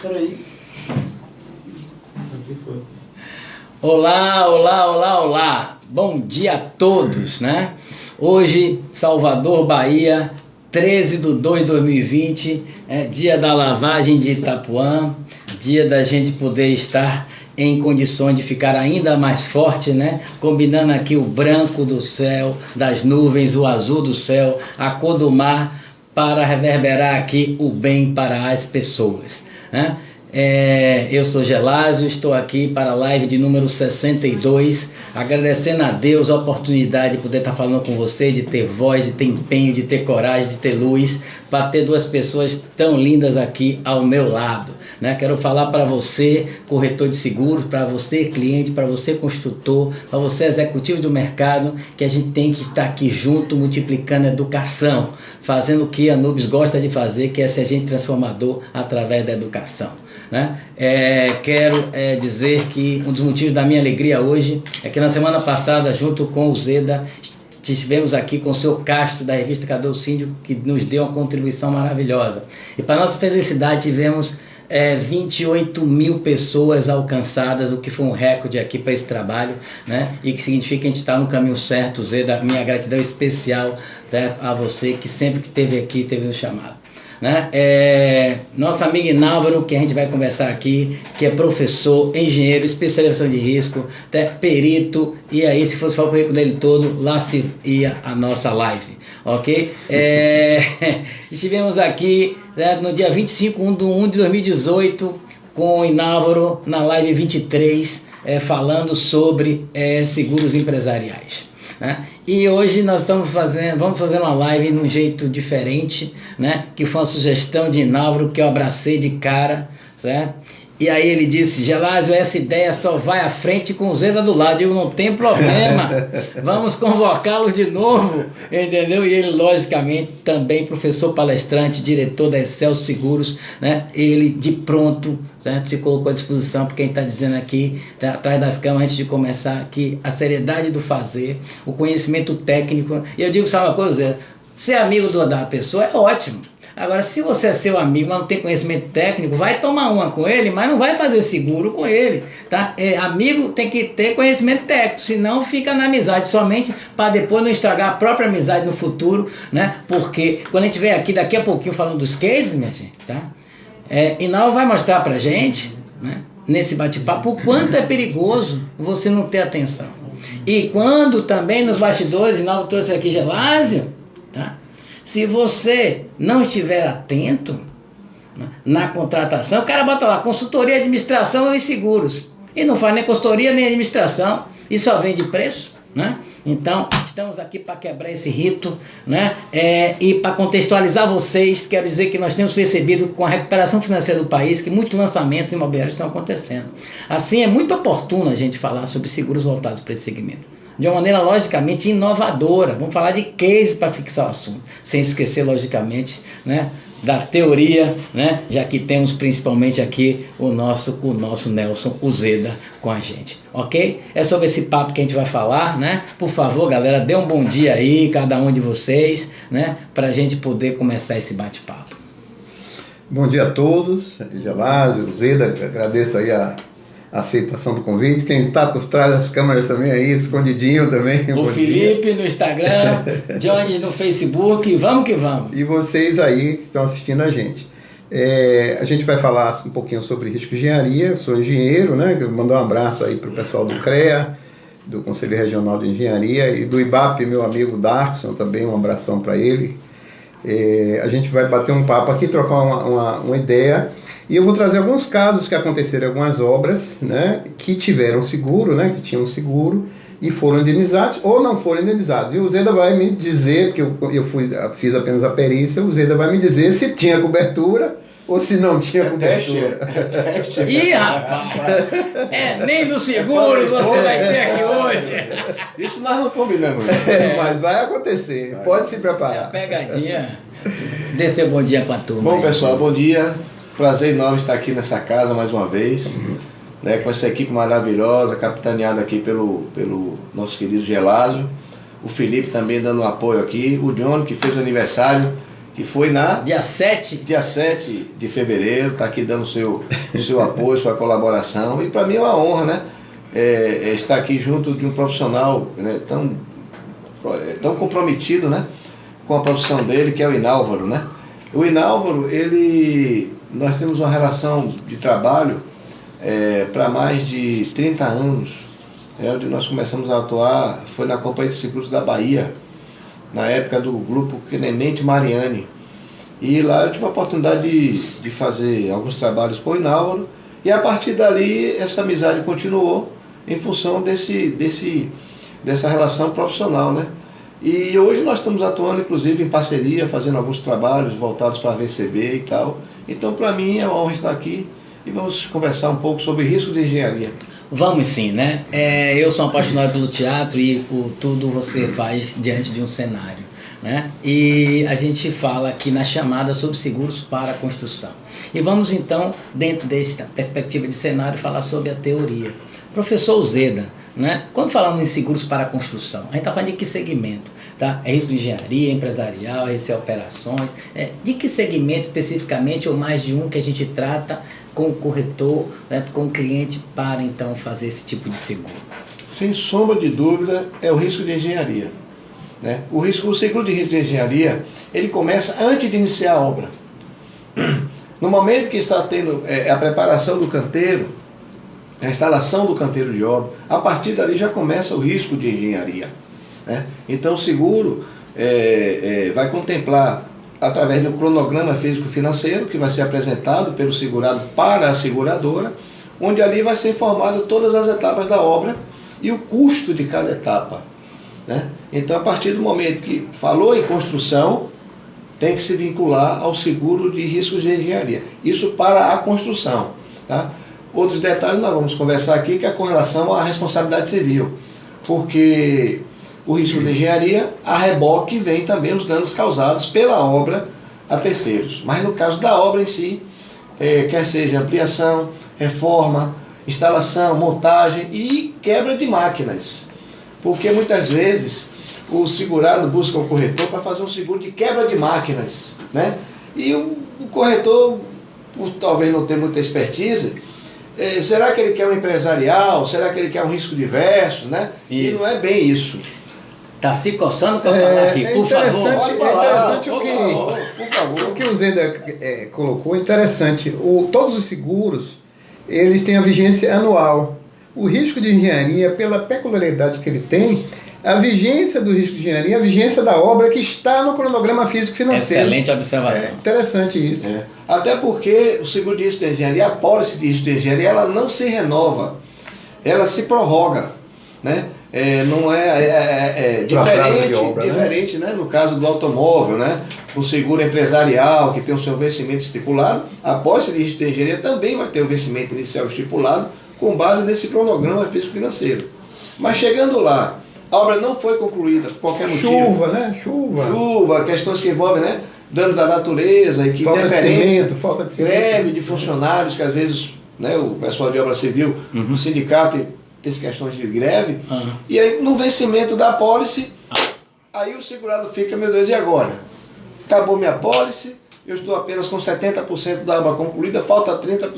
Peraí. Olá, olá, olá, olá. Bom dia a todos, né? Hoje, Salvador, Bahia, 13/2/2020, é dia da lavagem de Itapuã, dia da gente poder estar em condições de ficar ainda mais forte, né? Combinando aqui o branco do céu, das nuvens, o azul do céu, a cor do mar, para reverberar aqui o bem para as pessoas, né? Eu sou Gelásio, estou aqui para a live de número 62, agradecendo a Deus a oportunidade de poder estar falando com você, de ter voz, de ter empenho, de ter coragem, de ter luz, para ter duas pessoas tão lindas aqui ao meu lado, né? Quero falar para você, corretor de seguros, para você, cliente, para você, construtor, para você, executivo do mercado, que a gente tem que estar aqui junto, multiplicando a educação, fazendo o que a Nubis gosta de fazer, que é ser agente transformador através da educação, né? Quero dizer que um dos motivos da minha alegria hoje é que na semana passada, junto com o Zeda, estivemos aqui com o seu Castro, da revista Cadê o Síndico, que nos deu uma contribuição maravilhosa. E para nossa felicidade tivemos 28 mil pessoas alcançadas, o que foi um recorde aqui para esse trabalho, né? E que significa que a gente está no caminho certo. Zeda, minha gratidão especial, certo, a você que sempre que esteve aqui, esteve no chamado, né? Nosso amigo Inálvaro, que a gente vai conversar aqui, que é professor, engenheiro, especialização de risco, perito, e aí se fosse falar o currículo dele todo, lá se ia a nossa live, ok? Estivemos aqui, certo, no dia 25/1/2018 com o Inálvaro na live 23, falando sobre seguros empresariais, né? E hoje nós vamos fazer uma live de um jeito diferente, né? Que foi uma sugestão de Inálvaro que eu abracei de cara, certo? E aí ele disse: Gelásio, essa ideia só vai à frente com o Zeda do lado. Eu não tem problema, vamos convocá-lo de novo, entendeu? E ele, logicamente, também professor palestrante, diretor da Excelsior Seguros, né? Ele de pronto, certo, se colocou à disposição, porque quem está dizendo aqui, tá atrás das câmeras, antes de começar aqui, a seriedade do fazer, o conhecimento técnico. E eu digo, sabe uma coisa, Zé? Ser amigo da pessoa é ótimo. Agora, se você é seu amigo, mas não tem conhecimento técnico, vai tomar uma com ele, mas não vai fazer seguro com ele, tá? Amigo tem que ter conhecimento técnico, senão fica na amizade somente, para depois não estragar a própria amizade no futuro, né? Porque quando a gente vem aqui daqui a pouquinho falando dos cases, minha gente, tá? Inal vai mostrar pra gente, né, nesse bate-papo, o quanto é perigoso você não ter atenção. E quando também nos bastidores, Inal trouxe aqui Gelásio, tá? Se você não estiver atento, né, na contratação, o cara bota lá consultoria, administração e seguros, e não faz nem consultoria nem administração, e só vende preço, né? Então estamos aqui para quebrar esse rito, né? E para contextualizar vocês, quero dizer que nós temos percebido com a recuperação financeira do país que muitos lançamentos imobiliários estão acontecendo. Assim, é muito oportuno a gente falar sobre seguros voltados para esse segmento, de uma maneira logicamente inovadora. Vamos falar de case para fixar o assunto, sem esquecer logicamente, né, da teoria, né, já que temos principalmente aqui o nosso Nelson, o Zeda, com a gente, ok? É sobre esse papo que a gente vai falar, né? Por favor, galera, dê um bom dia aí, cada um de vocês, né, para a gente poder começar esse bate-papo. Bom dia a todos, Gelásio, Zeda, agradeço aí a aceitação do convite. Quem está por trás das câmeras também aí, escondidinho também. O Felipe no Instagram, Johnny no Facebook, vamos que vamos. E vocês aí que estão assistindo a gente. A gente vai falar um pouquinho sobre risco de engenharia. Eu sou engenheiro, né? Mandar um abraço aí para o pessoal do CREA, do Conselho Regional de Engenharia, e do IBAP, meu amigo Darkson, também um abração para ele. A gente vai bater um papo aqui, trocar uma ideia. E eu vou trazer alguns casos que aconteceram, algumas obras, né, que tiveram seguro, né, que tinham seguro e foram indenizados ou não foram indenizados. E o Zeda vai me dizer, porque eu fiz apenas a perícia, o Zeda vai me dizer se tinha cobertura ou se não tinha cobertura. Ih, rapaz! Nem dos seguros você vai ter aqui hoje. Isso nós não combinamos. Mas vai acontecer, pode se preparar. É a pegadinha. Dê seu bom dia para a turma. Bom, pessoal, bom dia. Prazer enorme estar aqui nessa casa mais uma vez, né, com essa equipe maravilhosa, capitaneada aqui pelo nosso querido Gelásio, o Felipe também dando um apoio aqui, o John, que fez o aniversário, que foi Dia 7? Dia 7 de fevereiro, está aqui dando o seu apoio, sua colaboração, e para mim é uma honra, né? Estar aqui junto de um profissional, né, tão comprometido, né, com a profissão dele, que é o Inálvaro, né? O Inálvaro, nós temos uma relação de trabalho para mais de 30 anos, onde nós começamos a atuar, foi na Companhia de Seguros da Bahia, na época do grupo Clemente Mariani. E lá eu tive a oportunidade de fazer alguns trabalhos com o Inálvaro, e a partir dali essa amizade continuou em função dessa relação profissional, né? E hoje nós estamos atuando inclusive em parceria, fazendo alguns trabalhos voltados para a VCB e tal. Então para mim é uma honra estar aqui e vamos conversar um pouco sobre risco de engenharia. Vamos sim, né? Eu sou apaixonado pelo teatro e por tudo você faz diante de um cenário, né? E a gente fala aqui na chamada sobre seguros para a construção. E vamos então, dentro desta perspectiva de cenário, falar sobre a teoria. Professor Uzeda, né? Quando falamos em seguros para a construção, a gente está falando de que segmento? Tá? É risco de engenharia, empresarial, operações. De que segmento especificamente, ou mais de um, que a gente trata com o corretor, né, com o cliente, para então fazer esse tipo de seguro? Sem sombra de dúvida, é o risco de engenharia, né? O seguro de risco de engenharia, ele começa antes de iniciar a obra. No momento que está tendo a preparação do canteiro, a instalação do canteiro de obra, a partir dali já começa o risco de engenharia, né? Então o seguro vai contemplar, através do cronograma físico-financeiro, que vai ser apresentado pelo segurado para a seguradora, onde ali vai ser informado todas as etapas da obra e o custo de cada etapa, né? Então, a partir do momento que falou em construção, tem que se vincular ao seguro de riscos de engenharia. Isso para a construção, tá? Outros detalhes nós vamos conversar aqui, que é com relação à responsabilidade civil, porque o risco de engenharia, a reboque, vem também os danos causados pela obra a terceiros. Mas no caso da obra em si, quer seja ampliação, reforma, instalação, montagem e quebra de máquinas. Porque muitas vezes o segurado busca o corretor para fazer um seguro de quebra de máquinas, né? E o corretor, por talvez não ter muita expertise, será que ele quer um empresarial? Será que ele quer um risco diverso, né? Isso. E não é bem isso. Está se coçando para falar aqui, por favor. É interessante o que o Zeda colocou, é interessante. Todos os seguros, eles têm a vigência anual. O risco de engenharia, pela peculiaridade que ele tem, a vigência do risco de engenharia é a vigência da obra que está no cronograma físico-financeiro. Excelente observação. É interessante isso. Até porque o seguro de risco de engenharia, a pólice de risco de engenharia, ela não se renova, ela se prorroga, né? Não diferente, né? No caso do automóvel, né? O seguro empresarial, que tem o seu vencimento estipulado, a pólice de risco de engenharia também vai ter o vencimento inicial estipulado com base nesse cronograma físico-financeiro. Mas chegando lá, a obra não foi concluída por qualquer motivo. Chuva, né? Chuva, questões que envolvem, né, dano da natureza e que falta de cimento, greve de funcionários, que às vezes, né, o pessoal de obra civil, o sindicato tem questões de greve, e aí no vencimento da apólice, aí o segurado fica, meu Deus, e agora? Acabou minha apólice, eu estou apenas com 70% da obra concluída, falta 30%,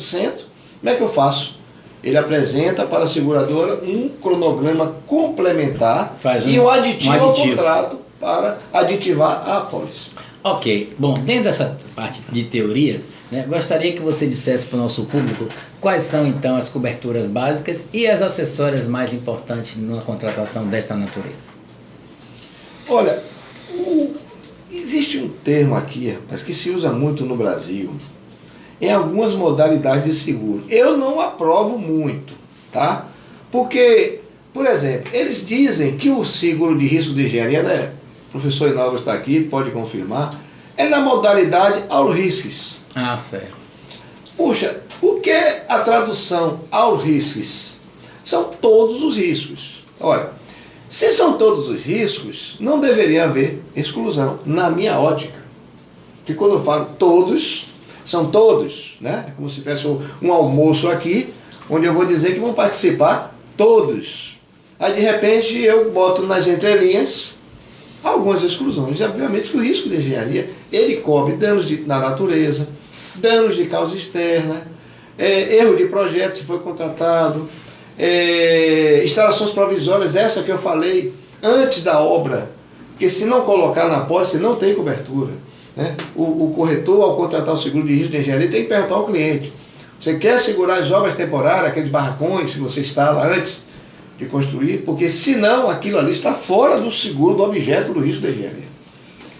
como é que eu faço? Ele apresenta para a seguradora um cronograma complementar e um aditivo ao contrato para aditivar a apólice. Ok. Bom, dentro dessa parte de teoria, né, gostaria que você dissesse para o nosso público quais são, então, as coberturas básicas e as acessórias mais importantes numa contratação desta natureza. Olha, existe um termo aqui, rapaz, que se usa muito no Brasil, em algumas modalidades de seguro. Eu não aprovo muito, tá? Porque, por exemplo, eles dizem que o seguro de risco de engenharia, né, o professor Inalvo está aqui, pode confirmar, é na modalidade all risks. Ah, certo. Puxa, o que é a tradução all risks? São todos os riscos. Olha, se são todos os riscos, não deveria haver exclusão, na minha ótica. Porque quando eu falo todos, são todos, né? É como se tivesse um almoço aqui, onde eu vou dizer que vão participar todos. Aí, de repente, eu boto nas entrelinhas algumas exclusões. E, obviamente, que o risco de engenharia, ele cobre danos na natureza, danos de causa externa, erro de projeto, se foi contratado, instalações provisórias, essa que eu falei, antes da obra, porque se não colocar na pólice, não tem cobertura. Né? O corretor, ao contratar o seguro de risco de engenharia, tem que perguntar ao cliente: você quer segurar as obras temporárias, aqueles barracões que você instala antes de construir? Porque senão aquilo ali está fora do seguro do objeto do risco de engenharia.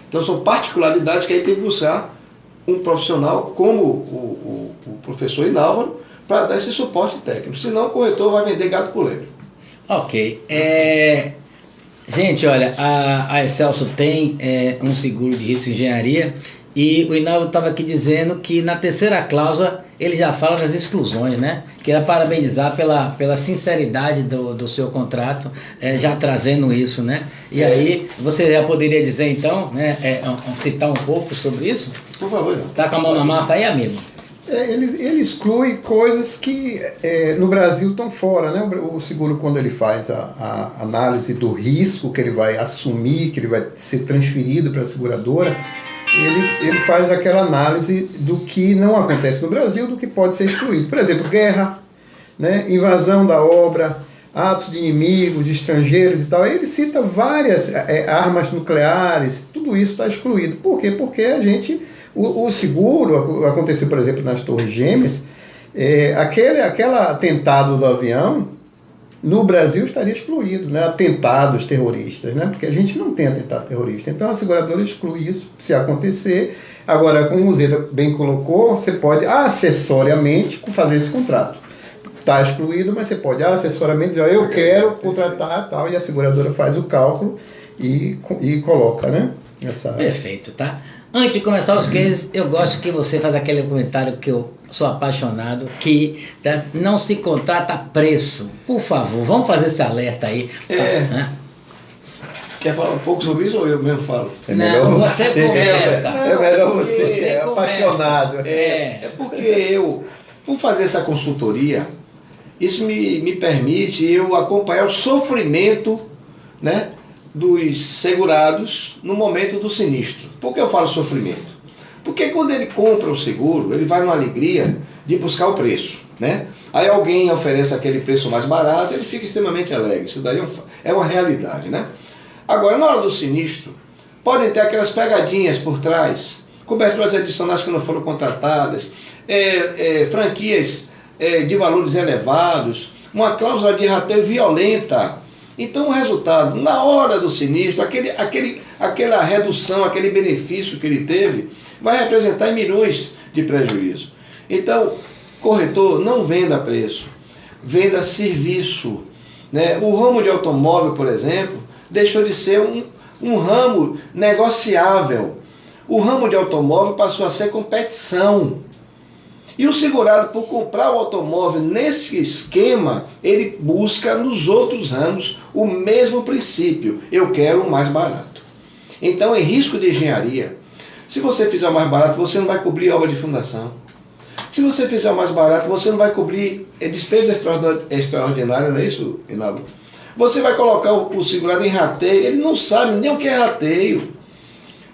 Então são particularidades que aí tem que buscar um profissional como o professor Inálvaro para dar esse suporte técnico. Senão o corretor vai vender gato por lebre. Ok. Gente, olha, a Excelso tem um seguro de risco de engenharia e o Inaldo estava aqui dizendo que na terceira cláusula ele já fala das exclusões, né? Queria parabenizar pela sinceridade do seu contrato, já trazendo isso, né? E aí, você já poderia dizer então, né, citar um pouco sobre isso? Por favor. Tá com a mão na massa aí, amigo? Ele exclui coisas que no Brasil estão fora, né? O seguro, quando ele faz a análise do risco que ele vai assumir, que ele vai ser transferido para a seguradora, ele faz aquela análise do que não acontece no Brasil, do que pode ser excluído. Por exemplo, guerra, né? Invasão da obra, atos de inimigos, de estrangeiros e tal. Ele cita várias armas nucleares, tudo isso está excluído. Por quê? Porque a gente... O seguro, aconteceu, por exemplo, nas Torres Gêmeas, aquele atentado do avião, no Brasil estaria excluído, né? Atentados terroristas, né? Porque a gente não tem atentado terrorista. Então a seguradora exclui isso, se acontecer. Agora, como o Zeda bem colocou, você pode acessoriamente fazer esse contrato. Está excluído, mas você pode acessoriamente dizer: eu quero contratar tal, e a seguradora faz o cálculo e coloca, né? Perfeito, tá? Antes de começar os cases, eu gosto que você faz aquele comentário que eu sou apaixonado, que não se contrata a preço. Por favor, vamos fazer esse alerta aí. Né? Quer falar um pouco sobre isso ou eu mesmo falo? É melhor não, você começa. É melhor você é apaixonado. É porque eu, por fazer essa consultoria, isso me permite eu acompanhar o sofrimento, né, dos segurados no momento do sinistro. Por que eu falo sofrimento? Porque quando ele compra o seguro, ele vai numa alegria de buscar o preço, né? Aí alguém oferece aquele preço mais barato, ele fica extremamente alegre. Isso daí é uma realidade, né? Agora, na hora do sinistro, podem ter aquelas pegadinhas por trás, coberturas adicionais que não foram contratadas, franquias de valores elevados, uma cláusula de rateio violenta. Então o resultado, na hora do sinistro, aquela redução, aquele benefício que ele teve, vai representar em milhões de prejuízo. Então, corretor, não venda preço, venda serviço. Né? O ramo de automóvel, por exemplo, deixou de ser um ramo negociável. O ramo de automóvel passou a ser competição. E o segurado, por comprar o automóvel nesse esquema, ele busca nos outros ramos o mesmo princípio: eu quero o mais barato. Então, em risco de engenharia, se você fizer o mais barato, você não vai cobrir obra de fundação. Se você fizer o mais barato, você não vai cobrir despesa extraordinária, não é isso, Inaldo? Você vai colocar o segurado em rateio, ele não sabe nem o que é rateio.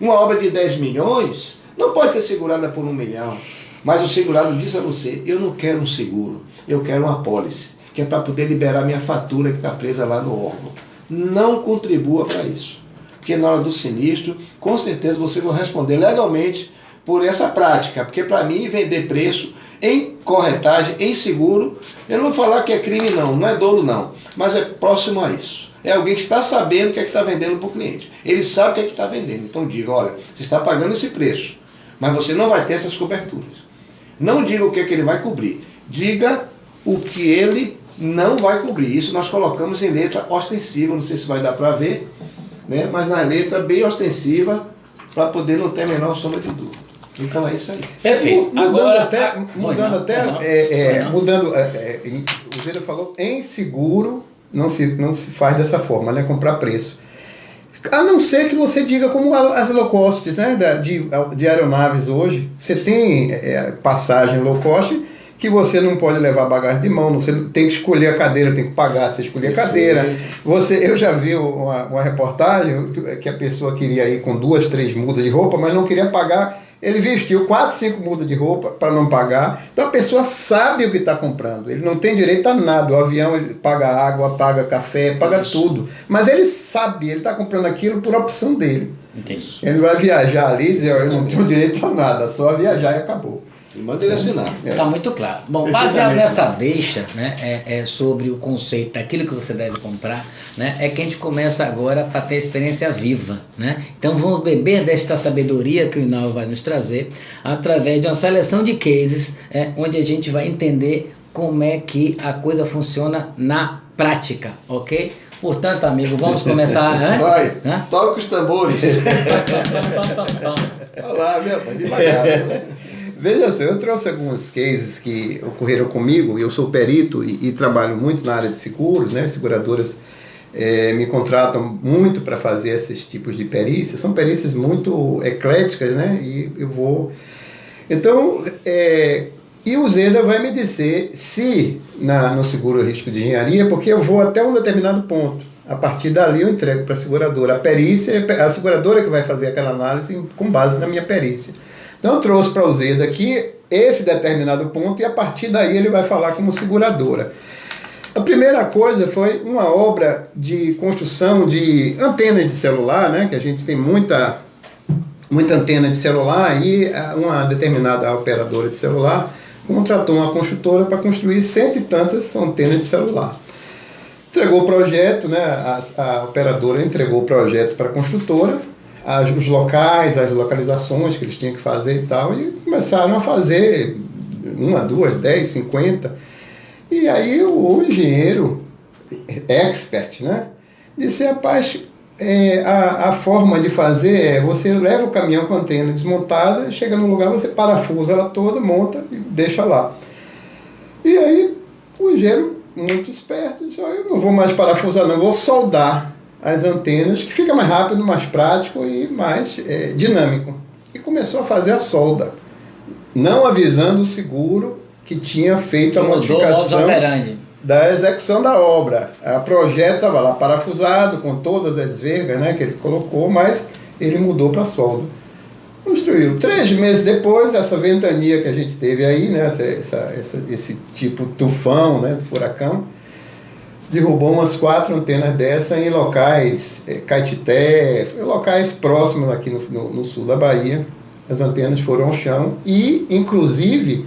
Uma obra de 10 milhões não pode ser segurada por 1 milhão. Mas o segurado diz a você: eu não quero um seguro, eu quero uma apólice, que é para poder liberar minha fatura que está presa lá no órgão. Não contribua para isso. Porque na hora do sinistro, com certeza você vai responder legalmente por essa prática. Porque para mim, vender preço em corretagem, em seguro, eu não vou falar que é crime não é dolo não, mas é próximo a isso. É alguém que está sabendo o que é que está vendendo para o cliente. Ele sabe o que é que está vendendo. Então diga: olha, você está pagando esse preço, mas você não vai ter essas coberturas. Não diga o que é que ele vai cobrir. Diga o que ele não vai cobrir. Isso nós colocamos em letra ostensiva. Não sei se vai dar para ver, né? Mas na letra bem ostensiva, para poder não ter a menor sombra de dúvida. Então é isso aí. Perfeito. O Zeda falou: em seguro não se faz dessa forma, né? Comprar preço. A não ser que você diga como as low costs, né, de aeronaves hoje. Você tem passagem low cost que você não pode levar bagagem de mão, você tem que escolher a cadeira, tem que pagar, você escolher a cadeira. Eu já vi uma reportagem que a pessoa queria ir com 2, 3 mudas de roupa, mas não queria pagar. Ele vestiu 4, 5 mudas de roupa para não pagar. Então a pessoa sabe o que está comprando. Ele não tem direito a nada. O avião ele paga água, paga café, paga tudo. Mas ele sabe, ele está comprando aquilo por opção dele. Entendi. Ele vai viajar ali e dizer, eu não tenho direito a nada, só viajar e acabou. E manda ele assinar. Está muito claro. Bom, baseado nessa deixa, né, sobre o conceito daquilo que você deve comprar, né, é que a gente começa agora para ter a experiência viva. Né? Então vamos beber desta sabedoria que o Hinalvo vai nos trazer através de uma seleção de cases, onde a gente vai entender como é que a coisa funciona na prática, ok? Portanto, amigo, vamos começar. Vai, toca os tambores. Olha lá, meu pai, devagar. Veja só, eu trouxe alguns cases que ocorreram comigo. Eu sou perito e trabalho muito na área de seguros, né? Seguradoras me contratam muito para fazer esses tipos de perícias. São perícias muito ecléticas, né? E eu vou... Então, e o Zeda vai me dizer se no seguro risco de engenharia, porque eu vou até um determinado ponto. A partir dali eu entrego para a seguradora. A perícia é a seguradora que vai fazer aquela análise com base na minha perícia. Então eu trouxe para o Zeda aqui esse determinado ponto e a partir daí ele vai falar como seguradora. A primeira coisa foi uma obra de construção de antena de celular, né, que a gente tem muita antena de celular e uma determinada operadora de celular contratou uma construtora para construir 100 e tantas antenas de celular. Entregou o projeto, né, a operadora entregou o projeto para a construtora, os locais, as localizações que eles tinham que fazer e tal, e começaram a fazer 1, 2, 10, 50. E aí o engenheiro expert, né, disse, rapaz, a forma de fazer é, você leva o caminhão com a antena desmontada, chega no lugar, você parafusa ela toda, monta e deixa lá. E aí o engenheiro, muito esperto, disse, eu não vou mais parafusar, não, vou soldar as antenas, que fica mais rápido, mais prático e mais dinâmico. E começou a fazer a solda, não avisando o seguro que tinha feito a modificação da execução da obra. O projeto estava lá parafusado, com todas as vergas, né, que ele colocou, mas ele mudou para solda. Construiu. 3 meses depois, essa ventania que a gente teve aí, né, esse tipo tufão, né, do furacão, derrubou umas 4 antenas dessa em locais, Caetité, locais próximos aqui no sul da Bahia. As antenas foram ao chão e, inclusive,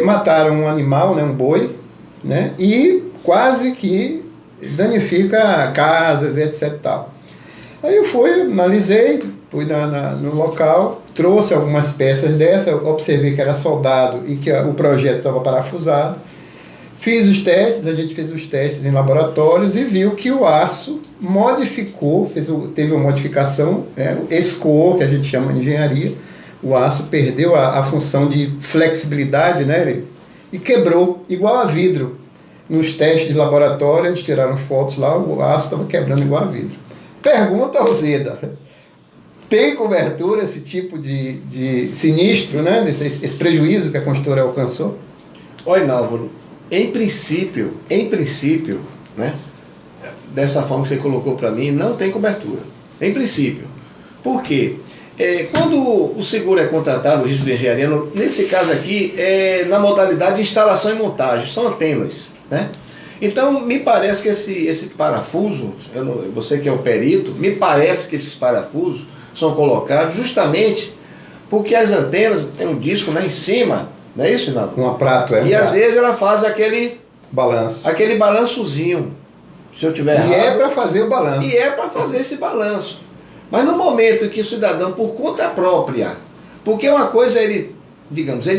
mataram um animal, né, um boi, né, e quase que danifica casas, etc. Tal. Aí eu fui, analisei, fui no local, trouxe algumas peças dessa, observei que era soldado e que o projeto estava parafusado. Fiz os testes, a gente fez os testes em laboratórios e viu que o aço modificou, teve uma modificação, escoou, que a gente chama de engenharia. O aço perdeu a função de flexibilidade, né, e quebrou, igual a vidro. Nos testes de laboratório, eles tiraram fotos lá, o aço estava quebrando igual a vidro. Pergunta ao Zeda, tem cobertura esse tipo de sinistro, né, esse prejuízo que a construtora alcançou? Olha, Álvaro, em princípio, né, dessa forma que você colocou para mim, não tem cobertura. Em princípio. Por quê? Quando o seguro é contratado, o risco de engenharia, nesse caso aqui, na modalidade de instalação e montagem, são antenas, né? Então, me parece que esse parafuso, você que é o perito, me parece que esses parafusos são colocados justamente porque as antenas têm um disco lá em cima, não é isso, Renato? Um prato, E às vezes ela faz aquele balançozinho, se eu tiver errado. E é para fazer o balanço. E é para fazer esse balanço. Mas no momento que o cidadão, por conta própria, porque uma coisa é ele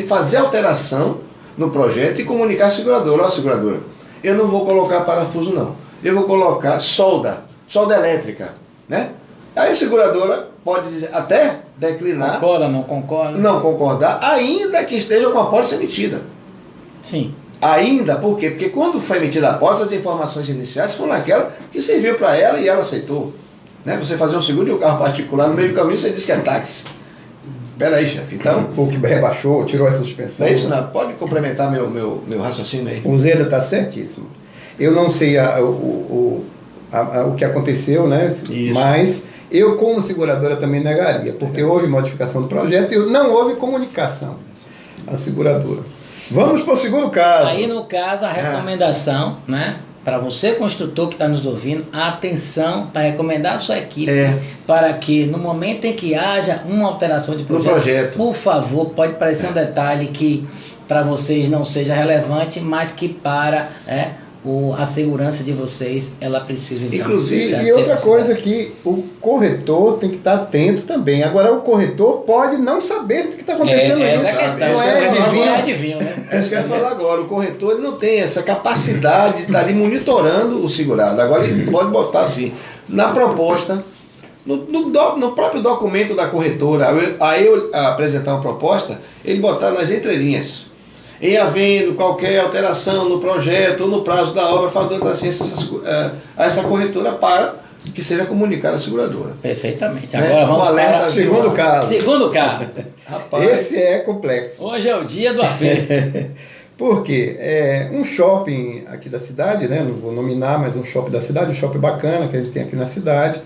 fazer alteração no projeto e comunicar à seguradora, ó, seguradora, eu não vou colocar parafuso não, eu vou colocar solda elétrica, né? Aí a seguradora pode dizer, até declinar. Concorda, não concorda? Não concordar, ainda que esteja com a pólice emitida. Sim. Ainda, por quê? Porque quando foi emitida a pólice, as informações iniciais foram aquelas que serviu para ela e ela aceitou. Né? Você fazer um seguro de um carro particular, no meio do caminho você diz que é táxi. Peraí, chefe, então... O que rebaixou, tirou a suspensão. É isso, não? Pode complementar meu raciocínio aí. O Zeda está certíssimo. Eu não sei o que aconteceu, né? Isso. Mas eu, como seguradora, também negaria, porque houve modificação do projeto e não houve comunicação à seguradora. Vamos para o segundo caso. Aí, no caso, a recomendação, né? Para você, construtor que está nos ouvindo, atenção para recomendar a sua equipe para que, no momento em que haja uma alteração de projeto, por favor, pode parecer um detalhe que para vocês não seja relevante, mas que para a segurança de vocês, ela precisa então. Inclusive, e outra coisa que o corretor tem que estar atento também. Agora, o corretor pode não saber do que está acontecendo. Essa é a questão. Não é adivinho, né? É isso que eu ia falar agora. O corretor ele não tem essa capacidade de estar ali monitorando o segurado. Agora ele pode botar assim, na proposta, no próprio documento da corretora, aí eu apresentar uma proposta, ele botar nas entrelinhas. Em havendo qualquer alteração no projeto ou no prazo da obra, fazendo assim a essa corretora para que seja comunicada à seguradora. Perfeitamente. Agora vamos para o segundo caso. Segundo caso. Rapaz, esse é complexo. Hoje é o dia do aperto. Por quê? Um shopping aqui da cidade, né? Não vou nominar, mas um shopping da cidade, um shopping bacana que a gente tem aqui na cidade.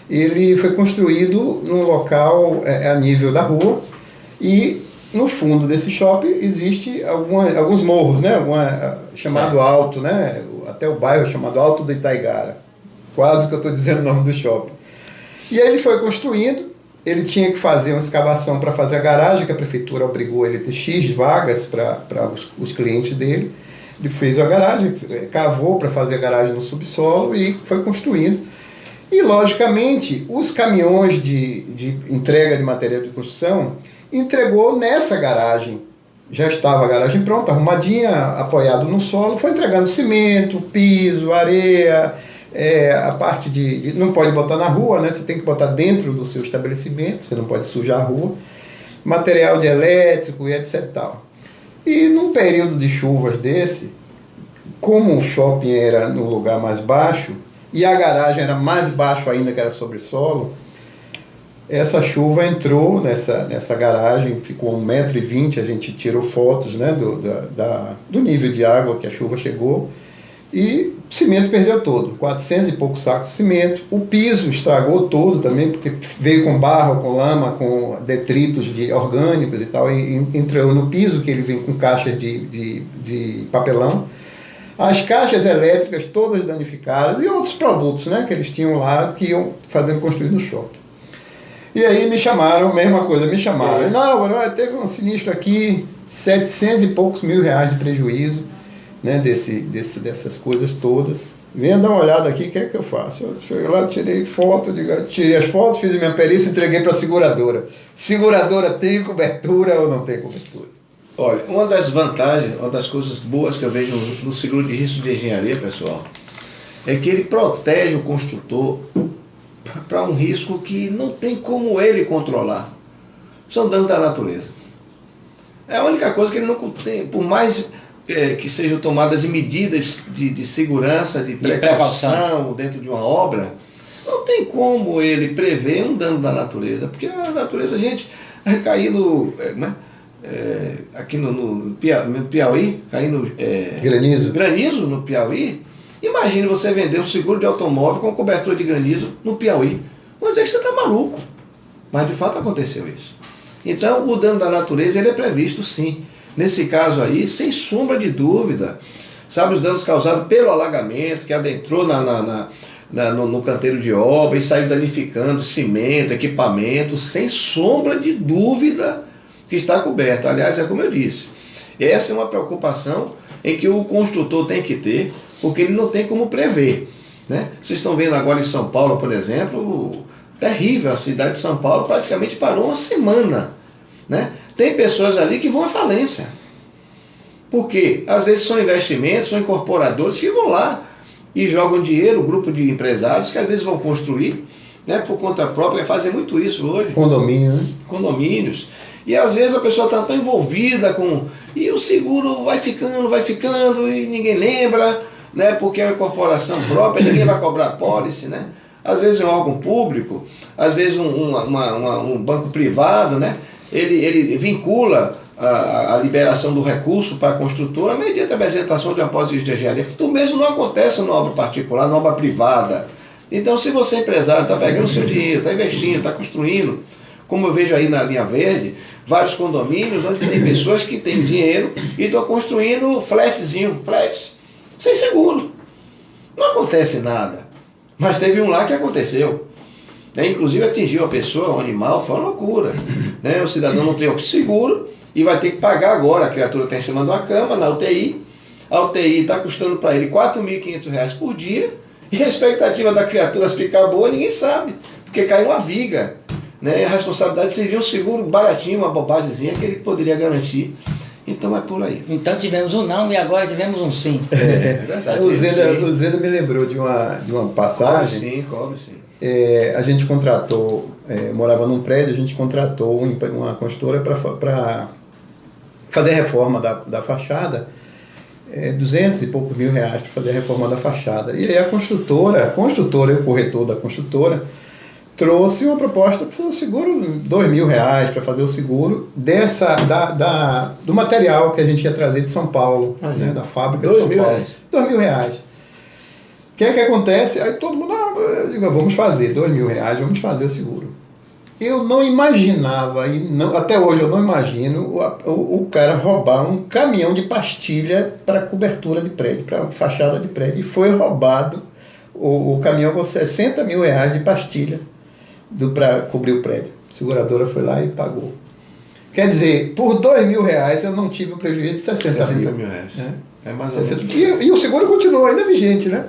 Ele foi construído num local a nível da rua e no fundo desse shopping existe alguns morros, né? Chamado Alto, né? Até o bairro chamado Alto do Itaigara. Quase que eu estou dizendo o nome do shopping. E aí ele foi construindo, ele tinha que fazer uma escavação para fazer a garagem, que a prefeitura obrigou ele a ter X vagas para os clientes dele. Ele fez a garagem, cavou para fazer a garagem no subsolo e foi construindo. E, logicamente, os caminhões de entrega de material de construção entregou nessa garagem. Já estava a garagem pronta, arrumadinha, apoiado no solo, foi entregando cimento, piso, areia, a parte não pode botar na rua, né? Você tem que botar dentro do seu estabelecimento, você não pode sujar a rua, material de elétrico e etc. Tal. E num período de chuvas desse, como o shopping era no lugar mais baixo, e a garagem era mais baixo ainda, que era sobre solo, essa chuva entrou nessa garagem, ficou 1,20 m, a gente tirou fotos, né, do nível de água que a chuva chegou, e o cimento perdeu todo, 400 e poucos sacos de cimento, o piso estragou todo também, porque veio com barro, com lama, com detritos orgânicos e tal, e entrou no piso, que ele vem com caixas de papelão, as caixas elétricas todas danificadas, e outros produtos, né, que eles tinham lá, que iam fazendo construir no shopping. E aí me chamaram, mesma coisa, me chamaram. Não, teve um sinistro aqui, 700 e poucos mil reais de prejuízo, né, dessas coisas todas. Venha dar uma olhada aqui, o que é que eu faço? Eu cheguei lá, tirei as fotos, fiz a minha perícia e entreguei para a seguradora. Seguradora tem cobertura ou não tem cobertura? Olha, uma das vantagens, uma das coisas boas que eu vejo no seguro de risco de engenharia, pessoal, é que ele protege o construtor para um risco que não tem como ele controlar. São danos da natureza. É a única coisa que ele não tem, por mais que sejam tomadas de medidas de segurança, de precaução dentro de uma obra, não tem como ele prever um dano da natureza, porque a natureza, gente, caindo aqui no Piauí, caindo granizo no Piauí. Imagine você vender um seguro de automóvel com cobertura de granizo no Piauí. Vamos dizer que você está maluco. Mas de fato aconteceu isso. Então o dano da natureza ele é previsto sim. Nesse caso aí, sem sombra de dúvida, sabe, os danos causados pelo alagamento, que adentrou no canteiro de obra e saiu danificando cimento, equipamento, sem sombra de dúvida que está coberto. Aliás, é como eu disse, essa é uma preocupação em que o construtor tem que ter, porque ele não tem como prever, né? Vocês estão vendo agora em São Paulo, por exemplo, terrível, a cidade de São Paulo praticamente parou uma semana, né? Tem pessoas ali que vão à falência, porque às vezes são investimentos, são incorporadores que vão lá e jogam dinheiro, um grupo de empresários que às vezes vão construir, né, por conta própria, fazem muito isso hoje. Condomínio, né? Condomínios. E às vezes a pessoa está tão envolvida com... E o seguro vai ficando e ninguém lembra, né? Porque é uma corporação própria, ninguém vai cobrar pólice, né? Às vezes um órgão público, às vezes um banco privado, né? ele vincula a liberação do recurso para a construtora mediante a apresentação de uma pós de engenharia. O mesmo não acontece na obra particular, na obra privada. Então, se você, empresário, está pegando o seu dinheiro, está investindo, está construindo, como eu vejo aí na linha verde, vários condomínios onde tem pessoas que têm dinheiro e estão construindo flatzinho, sem seguro. Não acontece nada. Mas teve um lá que aconteceu. Inclusive atingiu a pessoa, o animal, foi uma loucura. O cidadão não tem o seguro e vai ter que pagar agora. A criatura está em cima de uma cama, na UTI. A UTI está custando para ele R$ 4.500 por dia. E a expectativa da criatura ficar boa, ninguém sabe. Porque caiu uma viga. A responsabilidade seria um seguro baratinho, uma bobagemzinha que ele poderia garantir. Então é por aí. Então tivemos um não e agora tivemos um sim. É verdade. O Zeda me lembrou de uma passagem. Cobre sim. A gente contratou, morava num prédio, a gente contratou uma construtora para fazer a reforma da fachada, 200 e poucos mil reais para fazer a reforma da fachada. E aí a construtora e o corretor da construtora trouxe uma proposta para fazer o seguro, R$2.000 para fazer o seguro do material que a gente ia trazer de São Paulo, da fábrica de São Paulo. R$2.000. O que é que acontece? Aí todo mundo, eu digo, vamos fazer R$2.000, vamos fazer o seguro. Eu não imaginava, até hoje eu não imagino o cara roubar um caminhão de pastilha para cobertura de prédio, para fachada de prédio. E foi roubado o caminhão com R$60 mil de pastilha para cobrir o prédio. A seguradora foi lá e pagou. Quer dizer, por R$2.000 eu não tive um prejuízo de 60 mil. É mais ou menos. E o seguro continua ainda vigente, né?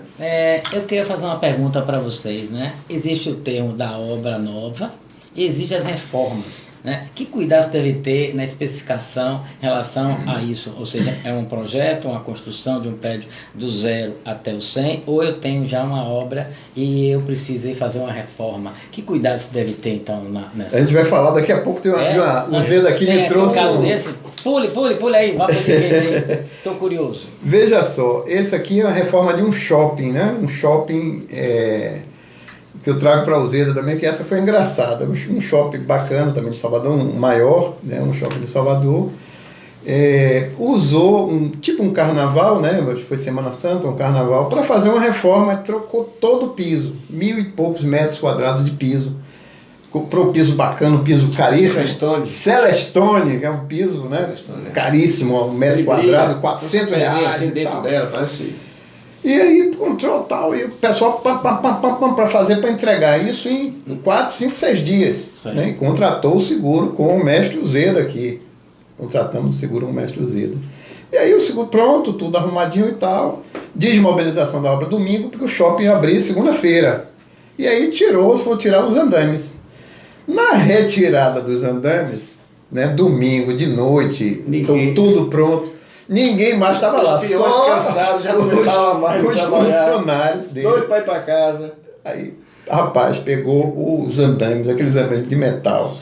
Eu queria fazer uma pergunta para vocês, né? Existe o termo da obra nova e existem as reformas, né? Que cuidados deve ter na especificação em relação a isso? Ou seja, é um projeto, uma construção de um prédio do 0 até o 100, ou eu tenho já uma obra e eu precisei fazer uma reforma? Que cuidados deve ter, então, nessa? A gente vai falar daqui a pouco, o Zeda aqui me trouxe... Um caso desse? Pule aí, vá para esse vídeo aí. Estou curioso. Veja só, esse aqui é a reforma de um shopping, né? Um shopping que eu trago para o Zeda também, que essa foi engraçada. Um shopping bacana também de Salvador, um maior, né? Um shopping de Salvador. Usou um carnaval, né? Foi Semana Santa, um carnaval, para fazer uma reforma, trocou todo o piso, 1.000 e poucos metros quadrados de piso. Comprou um piso bacana, um piso caríssimo. Celestone, que é um piso, né? Caríssimo, um metro quadrado, R$400. Assim dentro dela, parece. E aí encontrou tal, e o pessoal para fazer, para entregar isso em 4, 5, 6 dias. Né? E contratou o seguro com o mestre Zeda aqui. Contratamos o seguro com o mestre Zeda. E aí o seguro pronto, tudo arrumadinho e tal. Desmobilização da obra domingo, porque o shopping ia abrir segunda-feira. E aí foi tirar os andames. Na retirada dos andames, né, domingo de noite, tudo pronto, ninguém mais estava lá. Os peões cansados, já não estavam mais os funcionários dele. Doido para ir para casa. Aí, rapaz, pegou os andames, aqueles andames de metal,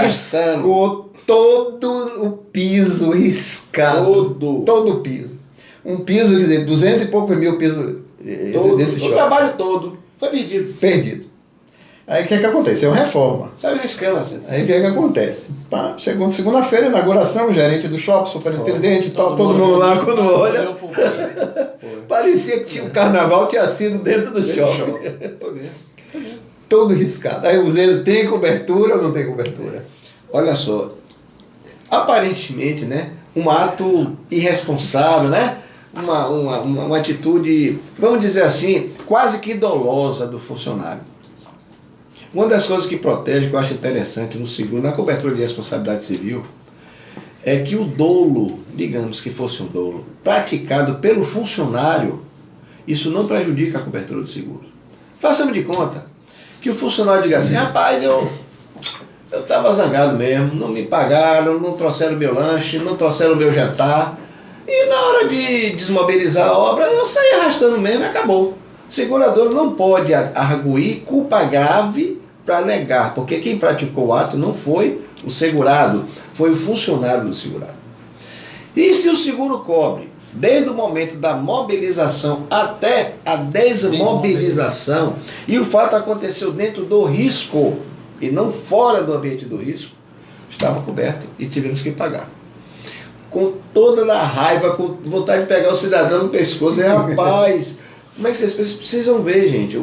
riscou todo o piso, riscado. Todo o piso. Um piso, quer dizer, 200 e poucos mil pisos desse shopping. O trabalho todo foi perdido. Aí o que acontece? É uma reforma. Sabe riscando assim. Aí o que acontece? Segunda-feira, inauguração, o gerente do shopping, superintendente e tal, todo mundo lá quando olha. Parecia que o carnaval tinha sido dentro do shopping. Todo riscado. Aí o Zeda tem cobertura ou não tem cobertura? Olha só. Aparentemente, né? Um ato irresponsável, né? Uma atitude, vamos dizer assim, quase que dolosa do funcionário. Uma das coisas que protege, que eu acho interessante no seguro, na cobertura de responsabilidade civil, é que o dolo, digamos que fosse um dolo, praticado pelo funcionário, isso não prejudica a cobertura do seguro. Façamos de conta que o funcionário diga assim, rapaz, eu estava zangado mesmo, não me pagaram, não trouxeram meu lanche, não trouxeram meu jantar, e na hora de desmobilizar a obra, eu saí arrastando mesmo e acabou. O segurador não pode arguir culpa grave para negar, porque quem praticou o ato não foi o segurado, foi o funcionário do segurado. E se o seguro cobre, desde o momento da mobilização até a desmobilização, e o fato aconteceu dentro do risco, e não fora do ambiente do risco, Estava coberto e tivemos que pagar. Com toda a raiva, com vontade de pegar o cidadão no pescoço, rapaz, como é que vocês precisam ver, gente?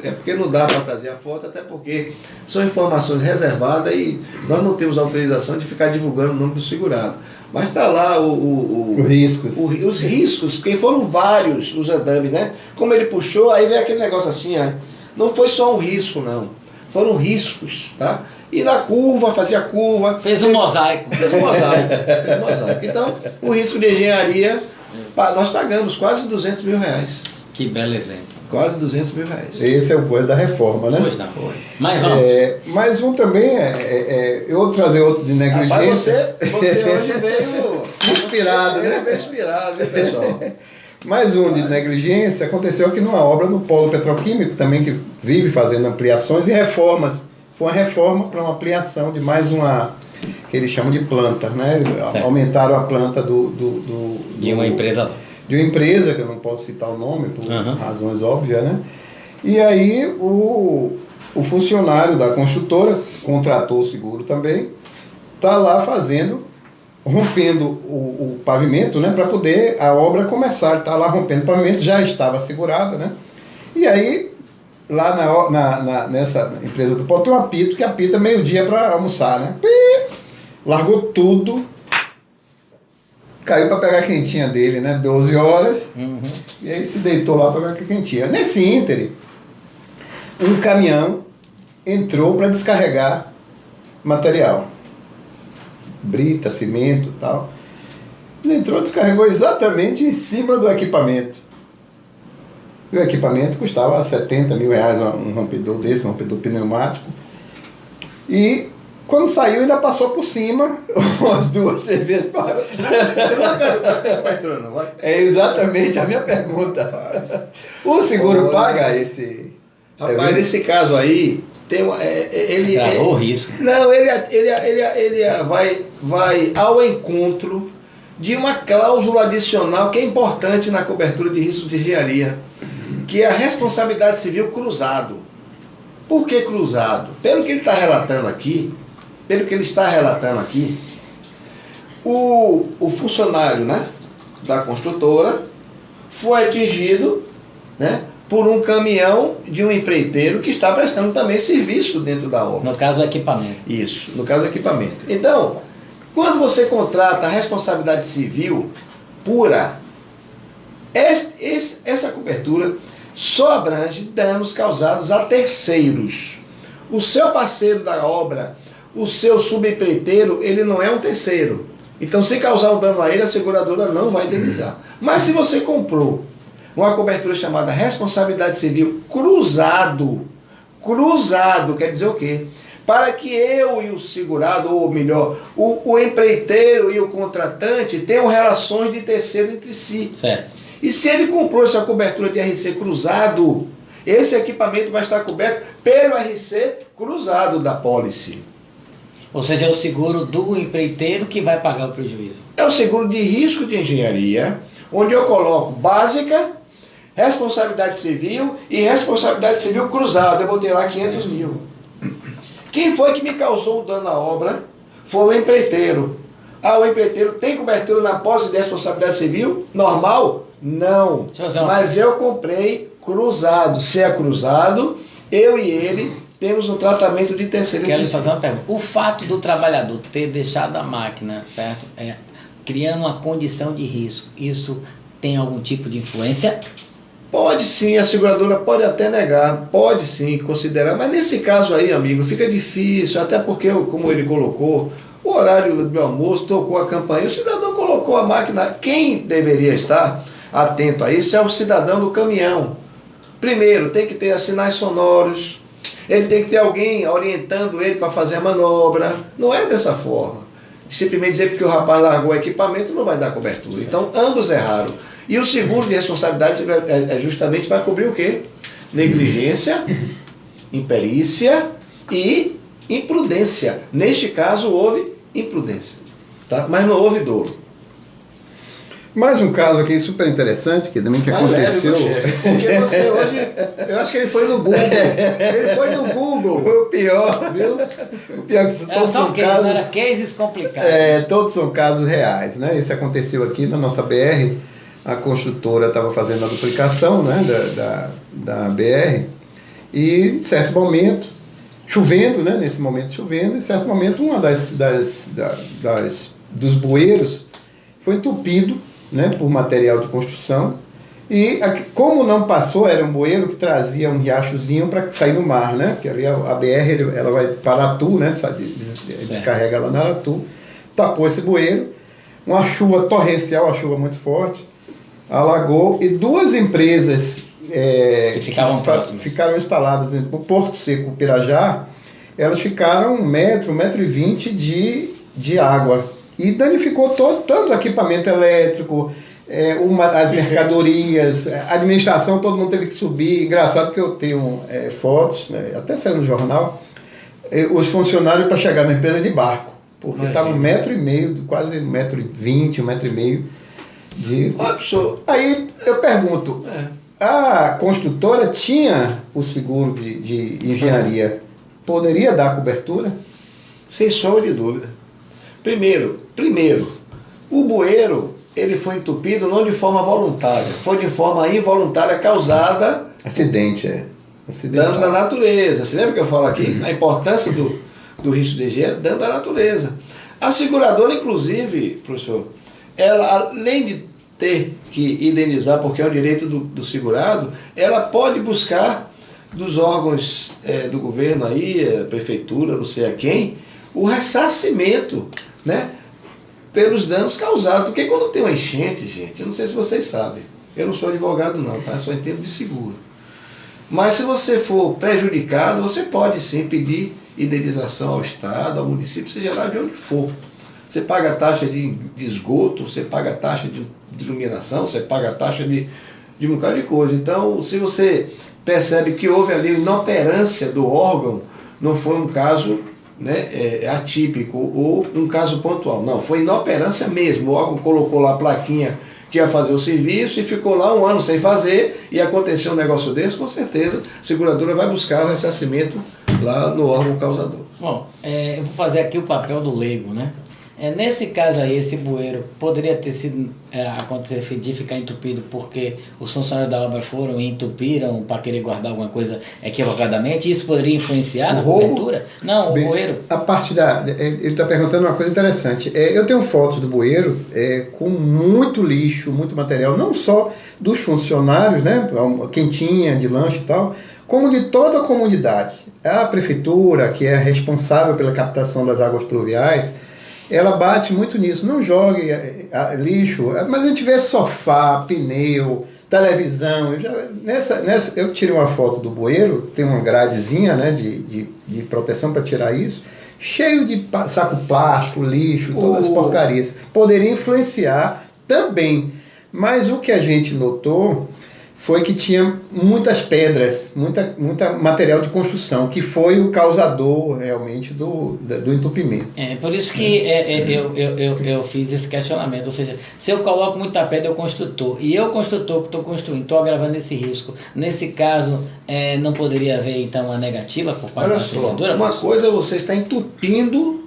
É porque não dá para trazer a foto, até porque são informações reservadas e nós não temos autorização de ficar divulgando o nome do segurado. Mas está lá os riscos, porque foram vários os andames, né? Como ele puxou, aí vem aquele negócio assim, ó. Não foi só um risco, não. Foram riscos, tá? E na curva, fazia curva. Fez um mosaico. Fez um mosaico. Então, o risco de engenharia, nós pagamos quase 200 mil reais. Que belo exemplo. Quase 200 mil reais. Esse é o coisa da reforma, né? Pois não. Mas vamos. Mais um também eu vou trazer outro de negligência. Rapaz, você hoje veio inspirado, né? Veio inspirado, viu, pessoal? Mais um de negligência aconteceu aqui numa obra no polo petroquímico, também que vive fazendo ampliações e reformas. Foi uma reforma para uma ampliação de mais uma, que eles chamam de planta, né? Certo. Aumentaram a planta de uma empresa. De uma empresa, que eu não posso citar o nome por razões óbvias, né? E aí o funcionário da construtora contratou o seguro também, está lá rompendo o pavimento, né? Para poder a obra começar. Ele está lá rompendo o pavimento, já estava segurada, né? E aí, lá nessa empresa do polo, tem um apito que apita meio-dia para almoçar, né? Largou tudo. Caiu para pegar a quentinha dele, né? 12 horas. E aí se deitou lá para pegar a quentinha. Nesse ínterim, um caminhão entrou para descarregar material. Brita, cimento e tal. Ele entrou, descarregou exatamente em cima do equipamento. E o equipamento custava 70 mil reais, um rompedor desse, um rompedor pneumático. E quando saiu, ainda passou por cima umas 2 cervejas para. Você não pergunta se tem cobertura, não vai? É exatamente a minha pergunta. O seguro paga esse? Rapaz, nesse caso aí, tem ele gravou o risco. Não, ele vai ao encontro de uma cláusula adicional que é importante na cobertura de risco de engenharia, que é a responsabilidade civil cruzado. Por que cruzado? Pelo que ele está relatando aqui, o funcionário, né, da construtora foi atingido, né, por um caminhão de um empreiteiro que está prestando também serviço dentro da obra. No caso, o equipamento. Isso, no caso do equipamento. Então, quando você contrata a responsabilidade civil pura, essa cobertura só abrange danos causados a terceiros. O seu parceiro da obra, o seu subempreiteiro, ele não é um terceiro. Então, se causar um dano a ele, a seguradora não vai indenizar. Mas se você comprou uma cobertura chamada responsabilidade civil cruzado quer dizer o quê? Para que eu e o segurado, ou melhor, o empreiteiro e o contratante tenham relações de terceiro entre si. Certo. E se ele comprou essa cobertura de RC cruzado, esse equipamento vai estar coberto pelo RC cruzado da pólice. Ou seja, é o seguro do empreiteiro que vai pagar o prejuízo. É o seguro de risco de engenharia, onde eu coloco básica, responsabilidade civil e responsabilidade civil cruzada. Eu botei lá 500 mil. Quem foi que me causou o dano à obra? Foi o empreiteiro. O empreiteiro tem cobertura na pólice de responsabilidade civil? Normal? Não. Mas eu comprei cruzado. Se é cruzado, eu e ele temos um tratamento de terceiro. Quero lhe fazer uma pergunta. O fato do trabalhador ter deixado a máquina, certo? Criando uma condição de risco, isso tem algum tipo de influência? Pode sim, a seguradora pode até negar, pode sim considerar, mas nesse caso aí, amigo, fica difícil, até porque, como ele colocou, o horário do almoço, tocou a campainha, o cidadão colocou a máquina. Quem deveria estar atento a isso é o cidadão do caminhão. Primeiro, tem que ter sinais sonoros, ele tem que ter alguém orientando ele para fazer a manobra. Não é dessa forma. Simplesmente dizer porque o rapaz largou o equipamento não vai dar cobertura. Certo. Então, ambos erraram. E o seguro de responsabilidade justamente vai cobrir o quê? Negligência, imperícia e imprudência. Neste caso, houve imprudência. Tá? Mas não houve dolo. Mais um caso aqui super interessante, que também aconteceu. Porque você hoje, eu acho que ele foi no Google. Ele foi no Google. O pior, viu? O pior que todos são casos. Era cases complicados. Todos são casos reais, né? Isso aconteceu aqui na nossa BR. A construtora estava fazendo a duplicação, né, da BR, e em certo momento, chovendo, né? Nesse momento chovendo, em certo momento uma dos bueiros foi entupido, né, por material de construção, e como não passou, era um bueiro que trazia um riachozinho para sair no mar, né, porque ali a BR ela vai para Aratu, né, descarrega lá na Aratu, tapou esse bueiro, uma chuva torrencial, uma chuva muito forte, alagou, e duas empresas ficaram instaladas no Porto Seco Pirajá, elas ficaram 1,20 m de água, e danificou todo o equipamento elétrico, as mercadorias, a administração, todo mundo teve que subir. Engraçado que eu tenho fotos, né, até saiu no jornal, os funcionários para chegar na empresa de barco, porque estava 1,5 m, quase 1,20 m, 1,5 m de... Aí eu pergunto, a construtora tinha o seguro de engenharia, poderia dar cobertura? Sem sombra de dúvida. Primeiro, o bueiro, ele foi entupido não de forma voluntária, foi de forma involuntária causada... Acidente, dano da natureza. Você lembra que eu falo aqui? A importância do risco de engenharia, dano da natureza. A seguradora, inclusive, professor, ela, além de ter que indenizar, porque é um direito do segurado, ela pode buscar dos órgãos do governo aí, a prefeitura, não sei a quem, o ressarcimento, né, pelos danos causados. Porque quando tem uma enchente, gente, eu não sei se vocês sabem, eu não sou advogado não, tá? Eu só entendo de seguro. Mas se você for prejudicado, você pode sim pedir indenização ao Estado, ao município, seja lá de onde for. Você paga a taxa de esgoto, você paga a taxa de iluminação, você paga a taxa de um bocado de coisa. Então, se você percebe que houve ali inoperância do órgão, não foi um caso, né, atípico ou um caso pontual. Não, foi inoperância mesmo. O órgão colocou lá a plaquinha que ia fazer o serviço e ficou lá 1 ano sem fazer, e aconteceu um negócio desse, com certeza a seguradora vai buscar o ressarcimento lá no órgão causador. Bom, eu vou fazer aqui o papel do leigo, né? Nesse caso aí, esse bueiro poderia ter sido acontecer de ficar entupido porque os funcionários da obra foram e entupiram para querer guardar alguma coisa equivocadamente. Isso poderia influenciar na cobertura? Não, o bueiro. A parte ele está perguntando uma coisa interessante. Eu tenho fotos do bueiro com muito lixo, muito material, não só dos funcionários, né, quentinha de lanche e tal, como de toda a comunidade. A prefeitura, que é responsável pela captação das águas pluviais, ela bate muito nisso. Não jogue lixo, mas a gente vê sofá, pneu, televisão. Eu tirei uma foto do bueiro, tem uma gradezinha, né, de proteção para tirar isso, cheio de saco plástico, lixo, todas as porcarias. Poderia influenciar também, mas o que a gente notou foi que tinha muitas pedras, muita material de construção, que foi o causador realmente do entupimento. Por isso que eu fiz esse questionamento, ou seja, se eu coloco muita pedra, eu construtor, e eu construtor que estou construindo, estou agravando esse risco. Nesse caso, não poderia haver então uma negativa por parte da seguradora? Uma coisa é você estar entupindo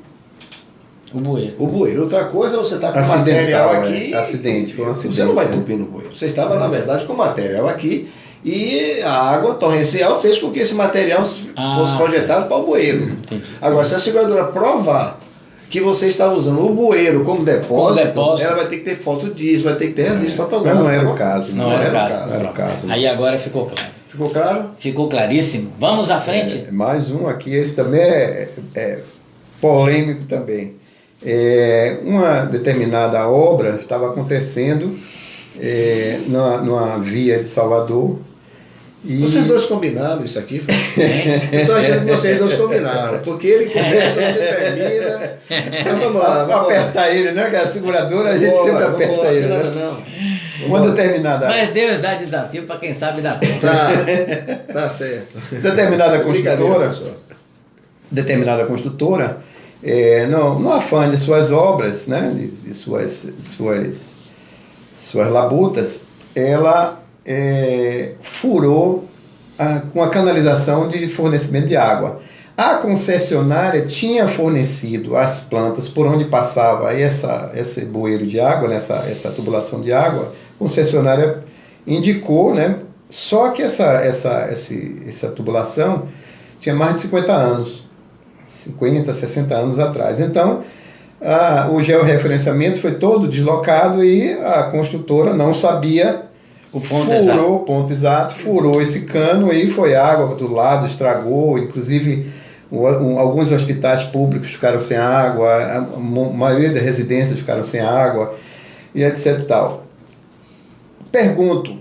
o bueiro. Outra coisa, você está com material aqui. Acidente, foi um acidente. Você não vai entupir no bueiro. Você estava, na verdade, com material aqui e a água torrencial fez com que esse material fosse projetado para o bueiro. Entendi. Agora, se a seguradora provar que você está usando o bueiro como depósito, ela vai ter que ter foto disso, vai ter que ter registro fotográfico. Mas não era o caso. Não era o caso. Aí agora ficou claro. Ficou claro? Ficou claríssimo. Vamos à frente? Mais um aqui, esse também é polêmico também. Uma determinada obra estava acontecendo numa via de Salvador. E... Vocês dois combinaram isso aqui? Eu estou achando que vocês dois combinaram, porque ele começa, você termina. Então vamos lá. Vamos apertar ele, né? Que a seguradora a gente sempre aperta ele. Não. Uma determinada. Mas Deus dá desafio para quem sabe dar conta. Tá certo. Determinada construtora. No afã de suas obras, né, de suas suas labutas, ela furou com a canalização de fornecimento de água. A concessionária tinha fornecido as plantas por onde passava esse bueiro de água, essa tubulação de água. A concessionária indicou, né? Só que essa tubulação tinha mais de 50 anos, 50, 60 anos atrás. Então, o georreferenciamento foi todo deslocado e a construtora não sabia, furou o ponto exato, furou esse cano e foi água para todo lado, estragou, inclusive alguns hospitais públicos ficaram sem água, a maioria das residências ficaram sem água, e etc. Tal. Pergunto,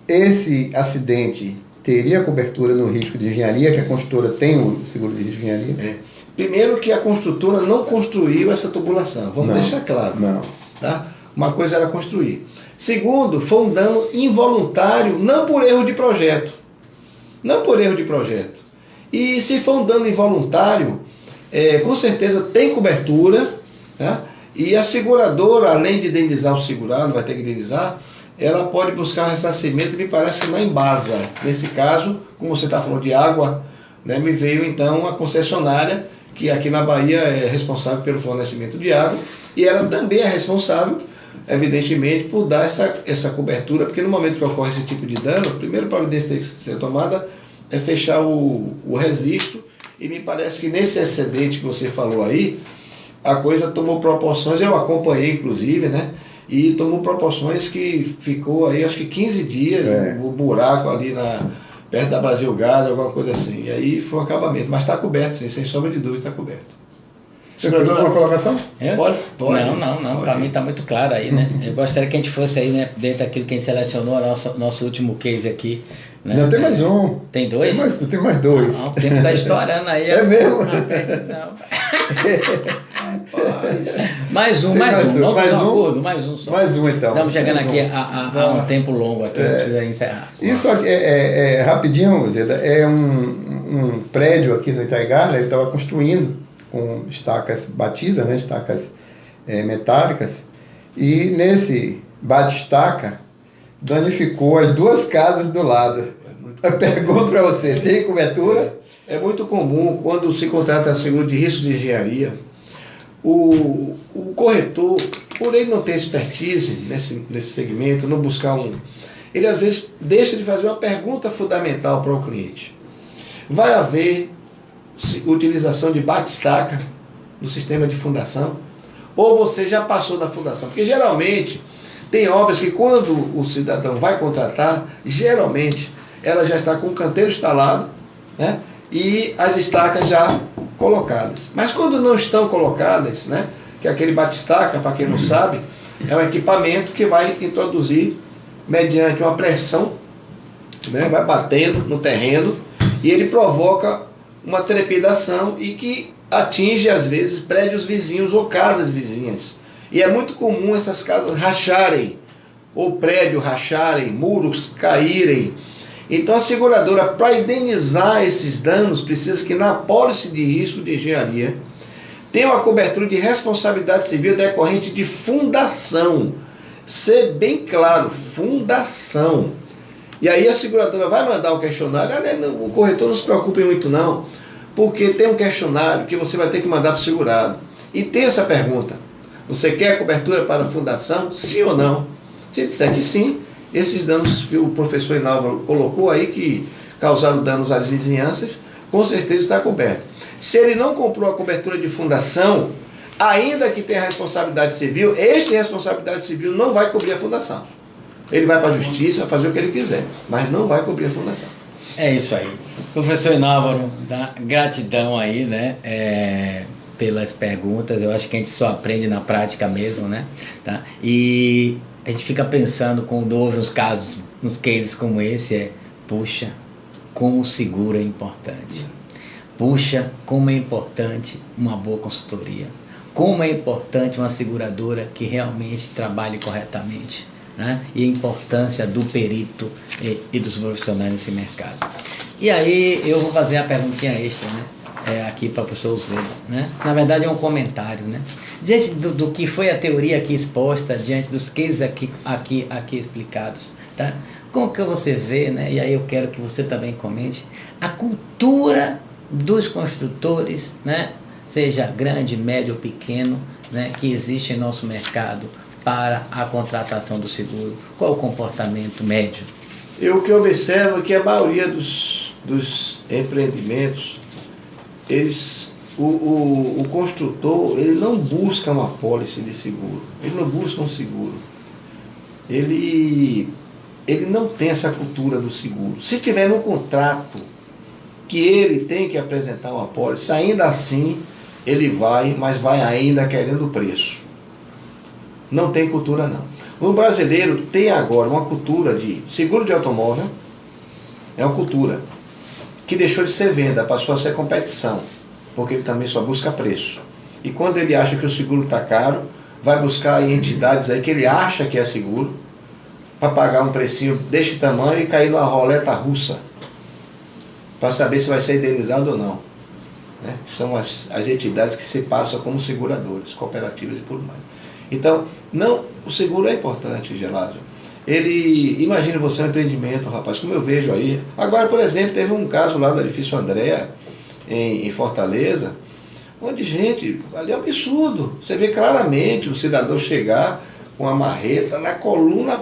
esse acidente teria cobertura no risco de engenharia, que a construtora tem o seguro de risco de engenharia? Primeiro que a construtora não construiu essa tubulação, vamos deixar claro. Não. Tá? Uma coisa era construir. Segundo, foi um dano involuntário, não por erro de projeto. Não por erro de projeto. E se for um dano involuntário, com certeza tem cobertura, tá? E a seguradora, além de indenizar o segurado, vai ter que indenizar, ela pode buscar um ressarcimento, me parece que na Embasa. Nesse caso, como você está falando de água, né, me veio então a concessionária, que aqui na Bahia é responsável pelo fornecimento de água, e ela também é responsável, evidentemente, por dar essa cobertura, porque no momento que ocorre esse tipo de dano, a primeira providência que tem que ser tomada é fechar o registro, e me parece que nesse excedente que você falou aí, a coisa tomou proporções, eu acompanhei inclusive, né? E tomou proporções que ficou aí, acho que 15 dias, o buraco ali perto da Brasil Gás, alguma coisa assim. E aí foi um acabamento, mas está coberto, sim, sem sombra de dúvida, está coberto. Você tem alguma colocação? Pode. Não, para mim está muito claro aí, né? Eu gostaria que a gente fosse aí, né, dentro daquilo que a gente selecionou, nosso último case aqui. Né? Não, tem mais um. Tem dois? Tem mais dois. Não, o tempo está estourando aí. É mesmo? Não. Mais um. Mais um só. Mais um, então. Estamos chegando aqui a um tempo longo aqui, não precisa encerrar. Isso aqui rapidinho, Zeda, é um prédio aqui no Itaigá, ele estava construindo com estacas batidas, né, estacas metálicas, e nesse bate-estaca danificou as duas casas do lado. Eu pergunto para você, tem cobertura? É muito comum, quando se contrata seguro de risco de engenharia, o corretor, por ele não ter expertise nesse segmento, não buscar ele às vezes deixa de fazer uma pergunta fundamental para o cliente. Vai haver utilização de bate-estaca no sistema de fundação? Ou você já passou da fundação? Porque geralmente tem obras que quando o cidadão vai contratar, geralmente ela já está com o canteiro instalado, né? E as estacas já colocadas. Mas quando não estão colocadas, né? Que aquele bate-estaca, para quem não sabe, é um equipamento que vai introduzir mediante uma pressão, né? Vai batendo no terreno e ele provoca uma trepidação e que atinge às vezes prédios vizinhos ou casas vizinhas. E é muito comum essas casas racharem, ou prédio racharem, muros caírem. Então a seguradora, para indenizar esses danos, precisa que na apólice de risco de engenharia tenha uma cobertura de responsabilidade civil decorrente de fundação. Ser bem claro, fundação. E aí a seguradora vai mandar o questionário, o corretor não se preocupe muito não, porque tem um questionário que você vai ter que mandar para o segurado. E tem essa pergunta: você quer cobertura para a fundação? Sim ou não? Se disser que sim, esses danos que o professor Inalva colocou aí, que causaram danos às vizinhanças, com certeza está coberto. Se ele não comprou a cobertura de fundação, ainda que tenha responsabilidade civil, este responsabilidade civil não vai cobrir a fundação. Ele vai para a justiça fazer o que ele quiser, mas não vai cobrir a fundação. É isso aí. Professor Inálvaro, gratidão aí, né? Pelas perguntas. Eu acho que a gente só aprende na prática mesmo, né? Tá? E a gente fica pensando quando houve uns casos, uns cases como esse, puxa, como o seguro é importante. Puxa, como é importante uma boa consultoria. Como é importante uma seguradora que realmente trabalhe corretamente. Né? E a importância do perito e dos profissionais nesse mercado. E aí eu vou fazer a perguntinha extra, né? aqui para o professor Uzeda, né? Na verdade é um comentário, né? Diante do que foi a teoria aqui exposta, diante dos cases aqui explicados, tá? Como que você vê, né? E aí eu quero que você também comente a cultura dos construtores, né? Seja grande, médio ou pequeno, né? Que existe em nosso mercado para a contratação do seguro. Qual o comportamento médio? O que eu observo é que a maioria dos empreendimentos, o construtor, ele não busca uma apólice de seguro, ele não busca um seguro. Ele não tem essa cultura do seguro. Se tiver no contrato que ele tem que apresentar uma apólice, ainda assim ele vai, mas vai ainda querendo o preço. Não tem cultura não. O brasileiro tem agora uma cultura de seguro de automóvel, é uma cultura que deixou de ser venda, passou a ser competição, porque ele também só busca preço. E quando ele acha que o seguro está caro, vai buscar em entidades aí que ele acha que é seguro, para pagar um precinho deste tamanho e cair numa roleta russa, para saber se vai ser indenizado ou não. Né? São as entidades que se passam como seguradores, cooperativas e por mais. Então, o seguro é importante, Gelásio. Imagine você um empreendimento, rapaz, como eu vejo aí. Agora, por exemplo, teve um caso lá do edifício Andréa, em Fortaleza, onde, gente, ali é um absurdo. Você vê claramente o cidadão chegar com a marreta na coluna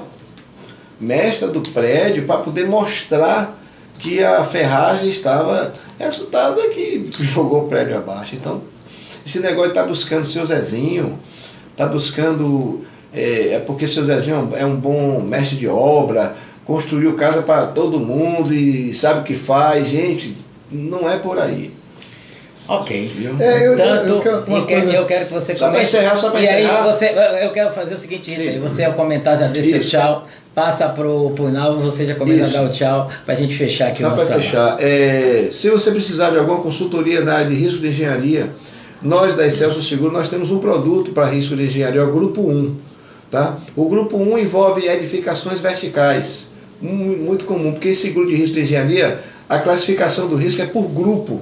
mestra do prédio para poder mostrar que a ferragem estava... O resultado é que jogou o prédio abaixo. Então, esse negócio está buscando seu Zezinho, está buscando... porque seu Zezinho é um bom mestre de obra, construiu casa para todo mundo e sabe o que faz. Gente, não é por aí. Ok. Eu quero que você comente. Só para encerrar, E aí eu quero fazer o seguinte, Rita, você ao comentar já deixa o tchau, passa pro Nalvo, você já começa a dar o tchau, para a gente fechar aqui o nosso trabalho. Só para fechar, se você precisar de alguma consultoria na área de risco de engenharia, nós da Excelsior Seguro, nós temos um produto para risco de engenharia, o Grupo 1. Tá? O Grupo 1 envolve edificações verticais, muito comum, porque em seguro de risco de engenharia, a classificação do risco é por grupo.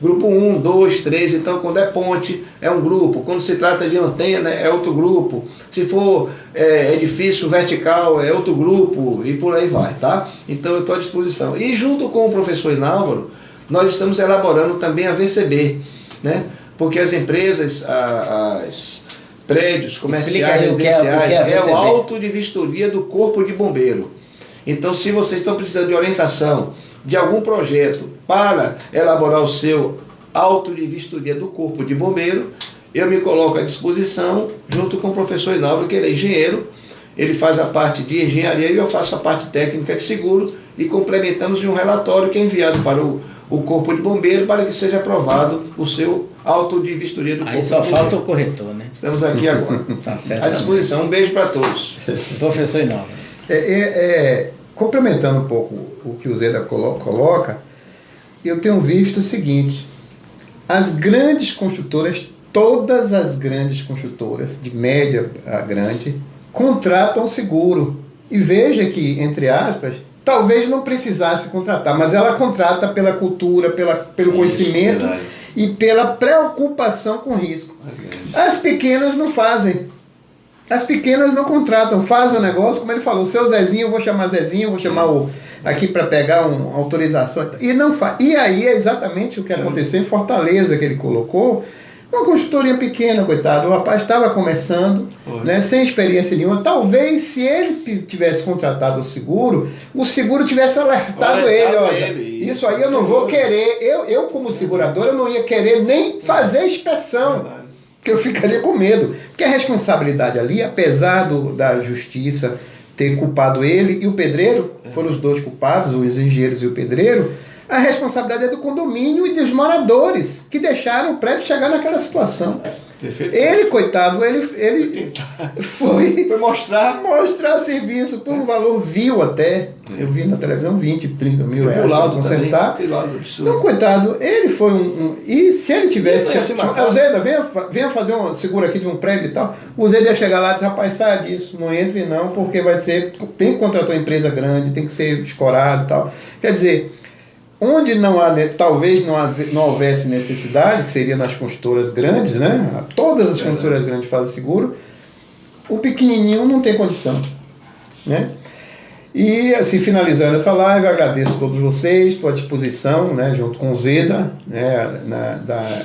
Grupo 1, 2, 3, então quando é ponte é um grupo, quando se trata de antena é outro grupo, se for edifício vertical é outro grupo e por aí vai, tá? Então eu estou à disposição. E junto com o professor Inálvaro, nós estamos elaborando também a VCB, né? Porque as empresas, as prédios comerciais, residenciais, é o auto de vistoria do Corpo de Bombeiro. Então, se vocês estão precisando de orientação de algum projeto para elaborar o seu auto de vistoria do Corpo de Bombeiro, eu me coloco à disposição, junto com o professor Inaldo, que ele é engenheiro, ele faz a parte de engenharia e eu faço a parte técnica de seguro, e complementamos de um relatório que é enviado para o Corpo de Bombeiro para que seja aprovado o seu auto de vistoria do Corpo de Bombeiro. Aí só falta o corretor, né? Estamos aqui agora. Tá certo. À disposição. Um beijo para todos. Professor Inaldo. Complementando um pouco o que o Zeda coloca, eu tenho visto o seguinte: as grandes construtoras, todas as grandes construtoras, de média a grande, contratam seguro. E veja que, entre aspas, talvez não precisasse contratar, mas ela contrata pela cultura, pelo conhecimento e pela preocupação com risco. As pequenas não fazem. As pequenas não contratam, fazem o negócio, como ele falou, seu Zezinho, eu vou chamar Zezinho, vou chamar aqui para pegar uma autorização, e não faz. E aí é exatamente o que aconteceu em Fortaleza, que ele colocou, uma consultoria pequena, coitado, o rapaz estava começando, né, sem experiência nenhuma. Talvez, se ele tivesse contratado o seguro tivesse alertado ele, olha, isso aí eu não vou querer, eu como segurador, eu não ia querer nem fazer inspeção, que eu ficaria com medo, porque a responsabilidade ali, apesar da justiça ter culpado ele e o pedreiro, foram os dois culpados, os engenheiros e o pedreiro, a responsabilidade é do condomínio e dos moradores que deixaram o prédio chegar naquela situação. Ele, coitado, ele foi mostrar serviço por um valor vil até. Eu vi na televisão 20, 30 mil reais para consertar. Então, coitado, ele foi e se ele tivesse... O Zeda, venha fazer um seguro aqui de um prédio e tal. O Zeda ia chegar lá e dizer, rapaz, saia disso, não entre não, porque tem que contratar uma empresa grande, tem que ser escorado e tal. Quer dizer... Onde não há, talvez não houvesse necessidade, que seria nas construtoras grandes, né? Todas as construtoras grandes fazem seguro, o pequenininho não tem condição, né? E assim, finalizando essa live, eu agradeço a todos vocês, estou à disposição, né, junto com o Zeda, né,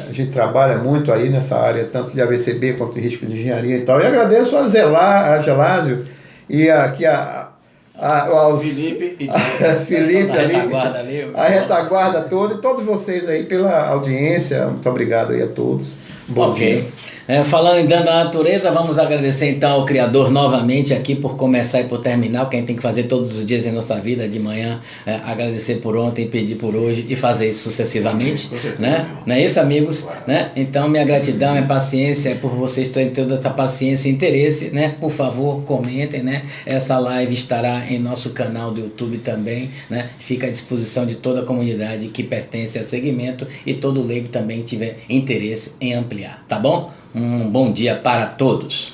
a gente trabalha muito aí nessa área, tanto de AVCB quanto de risco de engenharia e tal, e agradeço a Gelásio e aqui aos Felipe e Felipe ali, ali, a retaguarda toda, e todos vocês aí pela audiência, muito obrigado aí a todos. Bom dia. Falando em dano da natureza, vamos agradecer então ao Criador novamente aqui por começar e por terminar, o que a gente tem que fazer todos os dias em nossa vida, de manhã, agradecer por ontem, pedir por hoje e fazer isso sucessivamente, né? Não é isso, amigos? Claro. Né? Então, minha gratidão, minha paciência, por vocês terem toda essa paciência e interesse, né? Por favor, comentem, né? Essa live estará em nosso canal do YouTube também, né? Fica à disposição de toda a comunidade que pertence ao segmento e todo leigo também tiver interesse em ampliar, tá bom? Um bom dia para todos.